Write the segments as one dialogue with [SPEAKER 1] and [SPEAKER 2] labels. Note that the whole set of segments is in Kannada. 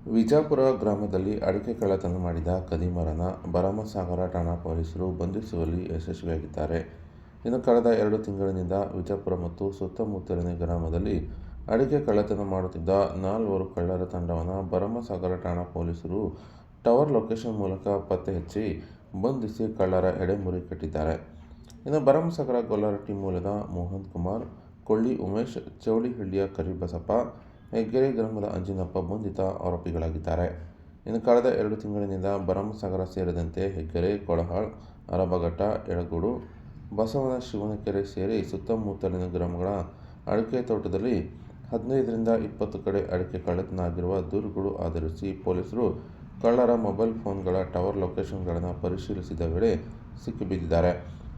[SPEAKER 1] ವಿಜಾಪುರ ಗ್ರಾಮದಲ್ಲಿ ಅಡಿಕೆ ಕಳ್ಳತನ ಮಾಡಿದ ಖದೀಮರನ್ನು ಭರಮಸಾಗರ ಠಾಣಾ ಪೊಲೀಸರು ಬಂಧಿಸುವಲ್ಲಿ ಯಶಸ್ವಿಯಾಗಿದ್ದಾರೆ. ಇನ್ನು ಕಳೆದ 2 ತಿಂಗಳಿನಿಂದ ವಿಜಾಪುರ ಮತ್ತು ಸುತ್ತಮುತ್ತಲಿನ ಗ್ರಾಮದಲ್ಲಿ ಅಡಿಕೆ ಕಳ್ಳತನ ಮಾಡುತ್ತಿದ್ದ 4 ಕಳ್ಳರ ತಂಡವನ್ನು ಭರಮಸಾಗರ ಠಾಣಾ ಪೊಲೀಸರು ಟವರ್ ಲೊಕೇಶನ್ ಮೂಲಕ ಪತ್ತೆ ಹಚ್ಚಿ ಬಂಧಿಸಿ ಕಳ್ಳರ ಎಡೆಮುರಿ ಕಟ್ಟಿದ್ದಾರೆ. ಇನ್ನು ಭರಮಸಾಗರ ಗೊಲ್ಲರಟ್ಟಿ ಮೂಲದ ಮೋಹನ್ ಕುಮಾರ್, ಕೊಳ್ಳಿ ಉಮೇಶ್, ಚೌಳಿಹಳ್ಳಿಯ ಕರಿಬಸಪ್ಪ, ಹೆಗ್ಗೆರೆ ಗ್ರಾಮದ ಅಂಜಿನಪ್ಪ ಬಂಧಿತ ಆರೋಪಿಗಳಾಗಿದ್ದಾರೆ. ಇನ್ನು ಕಳೆದ 2 ತಿಂಗಳಿನಿಂದ ಭರಮಸಾಗರ ಸೇರಿದಂತೆ ಹೆಗ್ಗೆರೆ, ಕೊಳಹಾಳ್, ಅರಬಘಟ್ಟ, ಯಳಗೋಡು, ಬಸವನ ಶಿವನಕೆರೆ ಸೇರಿ ಸುತ್ತಮುತ್ತಲಿನ ಗ್ರಾಮಗಳ ಅಡಿಕೆ ತೋಟದಲ್ಲಿ 15 ರಿಂದ 20 ಕಡೆ ಅಡಿಕೆ ಕಳ್ಳತನ ಆಗಿರುವ ದೂರುಗಳು ಆಧರಿಸಿ ಪೊಲೀಸರು ಕಳ್ಳರ ಮೊಬೈಲ್ ಫೋನ್ಗಳ ಟವರ್ ಲೊಕೇಶನ್ಗಳನ್ನು ಪರಿಶೀಲಿಸಿದ ವೇಳೆ ಸಿಕ್ಕಿಬಿದ್ದಿದ್ದಾರೆ.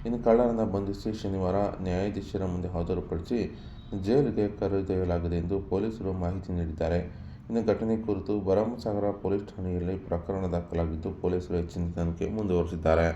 [SPEAKER 1] ಇನ್ನು ಕಳ್ಳರನ್ನು ಬಂಧಿಸಿ ಶನಿವಾರ ನ್ಯಾಯಾಧೀಶರ ಮುಂದೆ ಹಾಜರುಪಡಿಸಿ ಜೈಲಿಗೆ ಕರೆದೊಯ್ಯಲಾಗಿದೆ ಎಂದು ಪೊಲೀಸರು ಮಾಹಿತಿ ನೀಡಿದ್ದಾರೆ. ಇನ್ನು ಘಟನೆ ಕುರಿತು ಭರಮಸಾಗರ ಪೊಲೀಸ್ ಠಾಣೆಯಲ್ಲಿ ಪ್ರಕರಣ ದಾಖಲಾಗಿದ್ದು, ಪೊಲೀಸರು ಹೆಚ್ಚಿನ ತನಿಖೆ ಮುಂದುವರಿಸಿದ್ದಾರೆ.